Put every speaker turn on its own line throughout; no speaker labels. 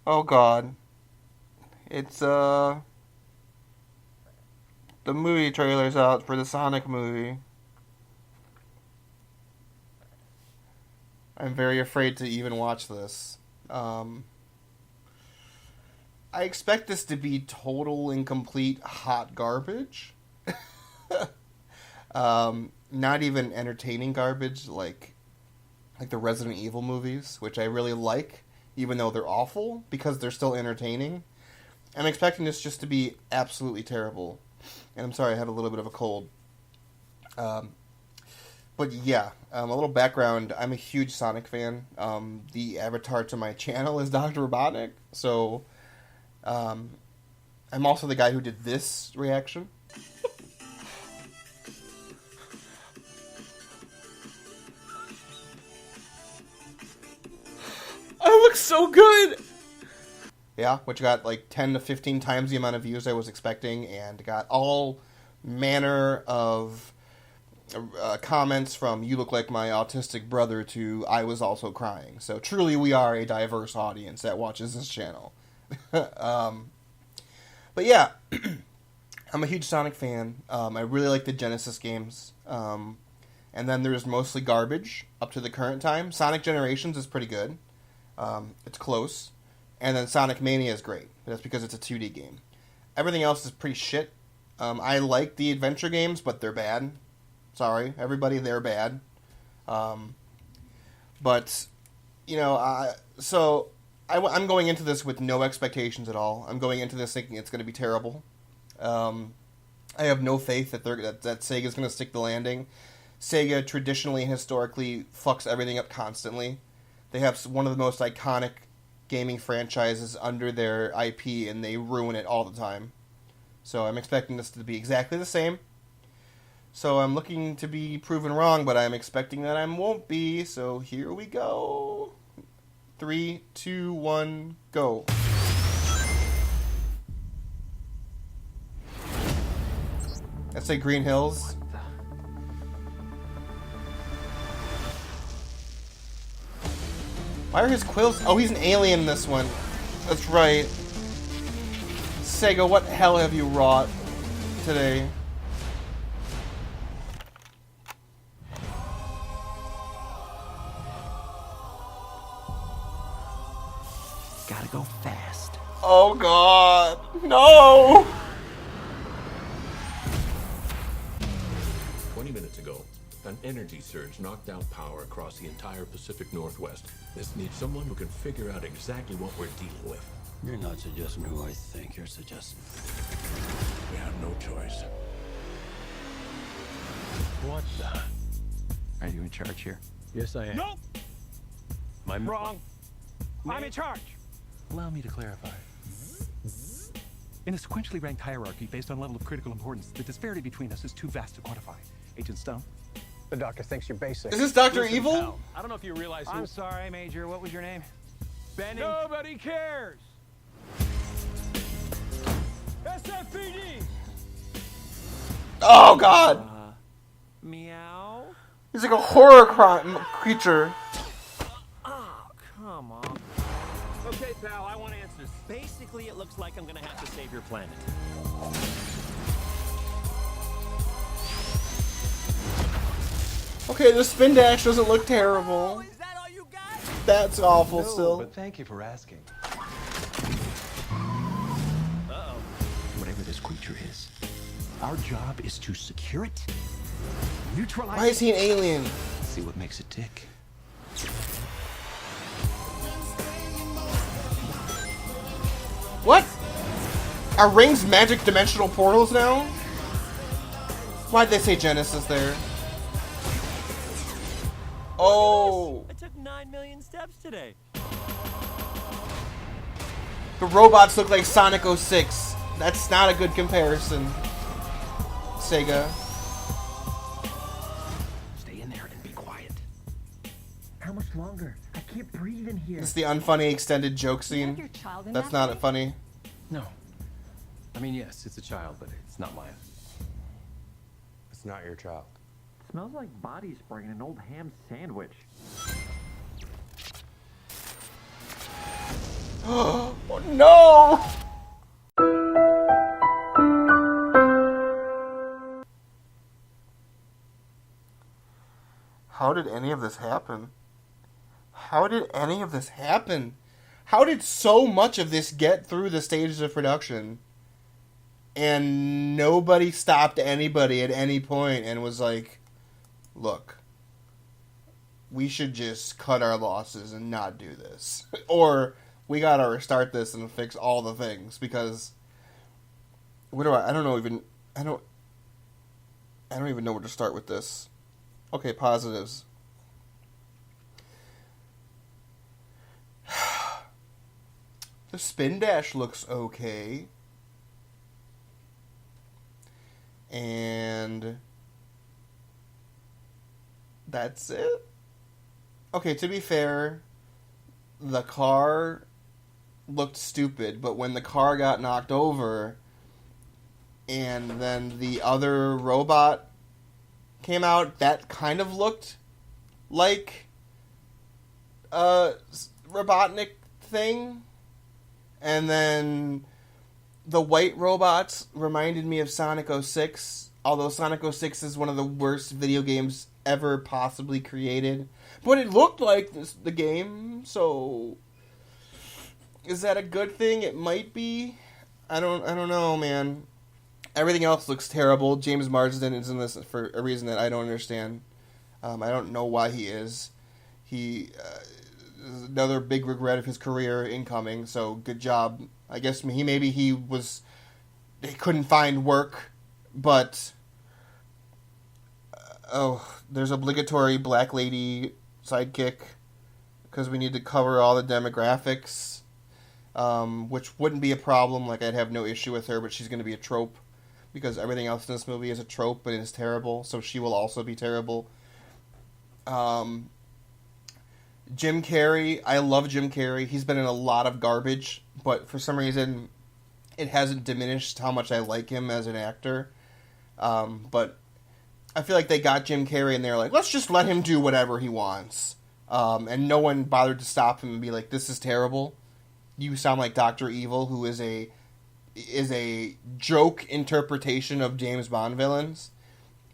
Oh God. It's the movie trailer's out for the Sonic movie. I'm very afraid to even watch this. I expect this to be total and complete hot garbage. Not even entertaining garbage like the Resident Evil movies, which I really like, even though they're awful, because they're still entertaining. I'm expecting this just to be absolutely terrible. And I'm sorry, I have a little bit of a cold. But yeah, a little background. I'm a huge Sonic fan. The avatar to my channel is Dr. Robotnik, so I'm also the guy who did this reaction. I look so good! Yeah, which got like 10 to 15 times the amount of views I was expecting, and got all manner of comments from "you look like my autistic brother" to "I was also crying." So truly we are a diverse audience that watches this channel. But yeah, I'm a huge Sonic fan. I really like the Genesis games. And then there's mostly garbage up to the current time. Sonic Generations is pretty good. It's close. And then Sonic Mania is great. That's because it's a 2D game. Everything else is pretty shit. I like the adventure games, but they're bad. Sorry, everybody, they're bad. But, you know, I'm going into this with no expectations at all. I'm going into this thinking it's going to be terrible. I have no faith that Sega's going to stick the landing. Sega traditionally and historically fucks everything up constantly. They have one of the most iconic gaming franchises under their IP, and they ruin it all the time. So I'm expecting this to be exactly the same. So I'm looking to be proven wrong, but I'm expecting that I won't be. So here we go. 3, 2, 1, go. Let's say Green Hills. Why are his quills? Oh, he's an alien in this one. That's right. Sega, what hell have you wrought today?
Gotta go fast.
Oh God, no!
20 minutes ago, an energy surge knocked out power across the entire Pacific Northwest. This needs someone who can figure out exactly what we're dealing with.
You're not suggesting who I think you're suggesting.
We have no choice.
What the? Are you in charge here?
Yes, I am.
Nope!
I'm
Wrong. I'm in charge.
Allow me to clarify. In a sequentially ranked hierarchy based on level of critical importance, the disparity between us is too vast to quantify. Agent Stone?
The doctor thinks you're basic.
Is this Dr.
Listen,
Evil?
pal, I don't know if you realize who...
I'm sorry, Major. What was your name?
Benny. Nobody cares. SFPD.
Oh God!
Meow?
He's like a horror creature.
Oh, come on.
Okay, pal, I want answers.
Basically, it looks like I'm gonna have to save your planet.
Okay, the spin dash doesn't look terrible.
Is that all you got?
That's awful still.
But thank you for asking.
Uh-oh.
Whatever this creature is, our job is to secure it, neutralize
Why is he an alien?
it, see what makes it tick.
What? Are rings magic dimensional portals now? Why'd they say Genesis there? Oh.
I took 9 million steps today.
The robots look like Sonic 06. That's not a good comparison. Sega.
Stay in there and be quiet. How much longer? I can't breathe in here.
This is the unfunny extended joke
You have
scene.
your child in
That's
that
not
way?
funny.
No. I mean, yes, it's a child, but it's not mine.
It's not your child.
Smells like body spray in an old ham sandwich.
Oh, no! How did any of this happen? How did any of this happen? How did so much of this get through the stages of production and nobody stopped anybody at any point and was like, look, we should just cut our losses and not do this. Or we gotta restart this and fix all the things, because I don't even know where to start with this. Okay, positives. The spin dash looks okay. And that's it. Okay, to be fair, the car looked stupid, but when the car got knocked over and then the other robot came out, that kind of looked like a Robotnik thing. And then the white robots reminded me of Sonic 06, although Sonic 06 is one of the worst video games ever possibly created. But it looked like the game, so is that a good thing? It might be. I don't know, man. Everything else looks terrible. James Marsden is in this for a reason that I don't understand. I don't know why he is. He is another big regret of his career incoming. So good job. I guess he couldn't find work, but there's obligatory black lady sidekick because we need to cover all the demographics, which wouldn't be a problem. Like, I'd have no issue with her, but she's going to be a trope because everything else in this movie is a trope, but it is terrible, so she will also be terrible. Jim Carrey, I love Jim Carrey. He's been in a lot of garbage, but for some reason it hasn't diminished how much I like him as an actor. But I feel like they got Jim Carrey and they're like, let's just let him do whatever he wants. And no one bothered to stop him and be like, this is terrible. You sound like Dr. Evil, who is a joke interpretation of James Bond villains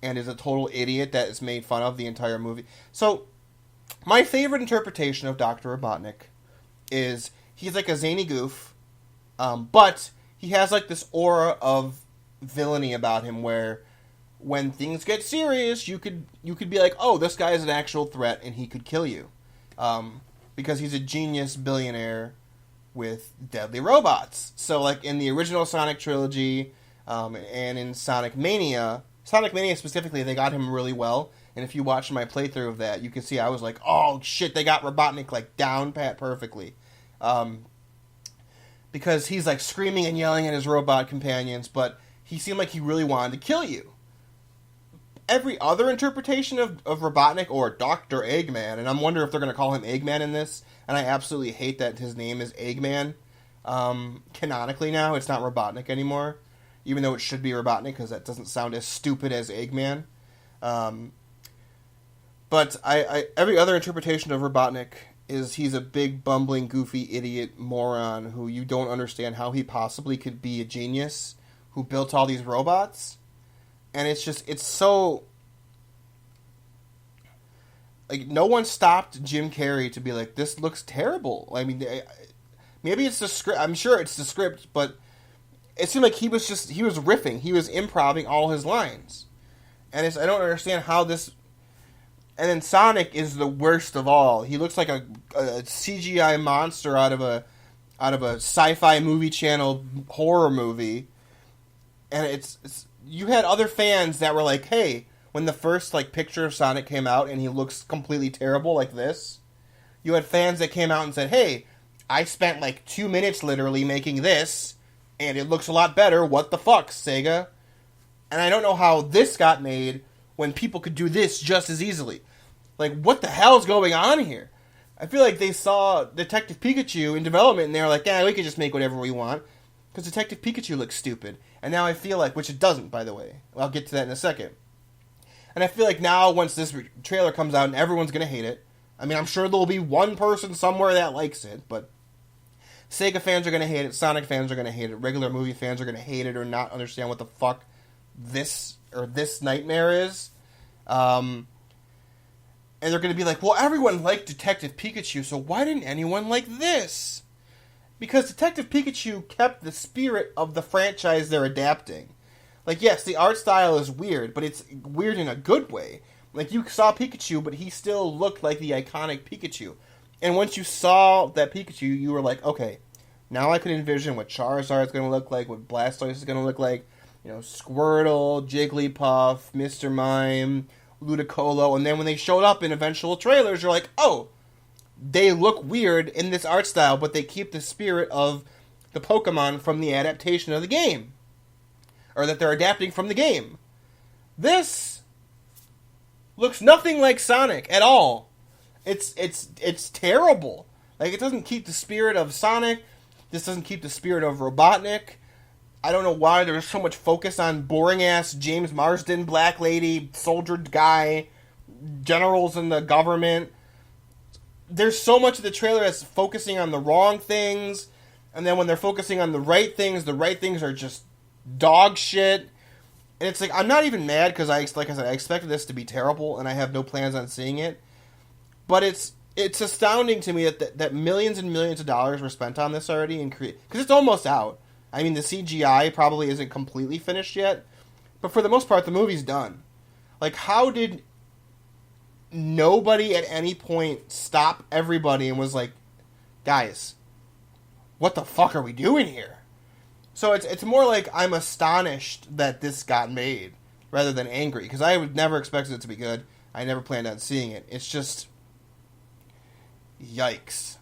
and is a total idiot that is made fun of the entire movie. So my favorite interpretation of Dr. Robotnik is he's like a zany goof, but he has like this aura of villainy about him where when things get serious, you could be like, oh, this guy is an actual threat and he could kill you. Because he's a genius billionaire with deadly robots. So like in the original Sonic trilogy, and in Sonic Mania specifically, they got him really well. And if you watch my playthrough of that, you can see I was like, oh shit, they got Robotnik like down pat perfectly. Because he's like screaming and yelling at his robot companions, but he seemed like he really wanted to kill you. Every other interpretation of Robotnik, or Dr. Eggman, and I'm wondering if they're going to call him Eggman in this, and I absolutely hate that his name is Eggman. Canonically now, it's not Robotnik anymore, even though it should be Robotnik, because that doesn't sound as stupid as Eggman. But every other interpretation of Robotnik is he's a big, bumbling, goofy, idiot moron who you don't understand how he possibly could be a genius who built all these robots. And it's so... like, no one stopped Jim Carrey to be like, this looks terrible. I mean, maybe it's the script. I'm sure it's the script, but it seemed like he was riffing. He was improvising all his lines. And I don't understand how this... And then Sonic is the worst of all. He looks like a CGI monster out of a sci-fi movie channel horror movie. And it's you had other fans that were like, hey, when the first like picture of Sonic came out and he looks completely terrible like this, you had fans that came out and said, hey, I spent like 2 minutes literally making this and it looks a lot better. What the fuck, Sega? And I don't know how this got made when people could do this just as easily. Like, what the hell's going on here? I feel like they saw Detective Pikachu in development and they were like, yeah, we could just make whatever we want. Because Detective Pikachu looks stupid. And now I feel like, which it doesn't, by the way. I'll get to that in a second. And I feel like now, once this trailer comes out and everyone's going to hate it. I mean, I'm sure there'll be one person somewhere that likes it, but Sega fans are going to hate it. Sonic fans are going to hate it. Regular movie fans are going to hate it or not understand what the fuck this nightmare is. And they're going to be like, well, everyone liked Detective Pikachu, so why didn't anyone like this? Because Detective Pikachu kept the spirit of the franchise they're adapting. Like, yes, the art style is weird, but it's weird in a good way. Like, you saw Pikachu, but he still looked like the iconic Pikachu. And once you saw that Pikachu, you were like, okay, now I can envision what Charizard is going to look like, what Blastoise is going to look like. You know, Squirtle, Jigglypuff, Mr. Mime, Ludicolo. And then when they showed up in eventual trailers, you're like, oh, they look weird in this art style, but they keep the spirit of the Pokemon from the adaptation of the game. Or that they're adapting from the game. This looks nothing like Sonic at all. It's terrible. Like, it doesn't keep the spirit of Sonic. This doesn't keep the spirit of Robotnik. I don't know why there's so much focus on boring-ass James Marsden, Black Lady, soldier guy, generals in the government. There's so much of the trailer that's focusing on the wrong things, and then when they're focusing on the right things are just dog shit. And it's like, I'm not even mad because, like I said, I expected this to be terrible, and I have no plans on seeing it. But it's astounding to me that millions and millions of dollars were spent on this already, because it's almost out. I mean, the CGI probably isn't completely finished yet, but for the most part, the movie's done. Like, how did nobody at any point stop everybody and was like, guys, what the fuck are we doing here? So it's more like I'm astonished that this got made rather than angry, because I would never expected it to be good. I never planned on seeing it. It's just, yikes.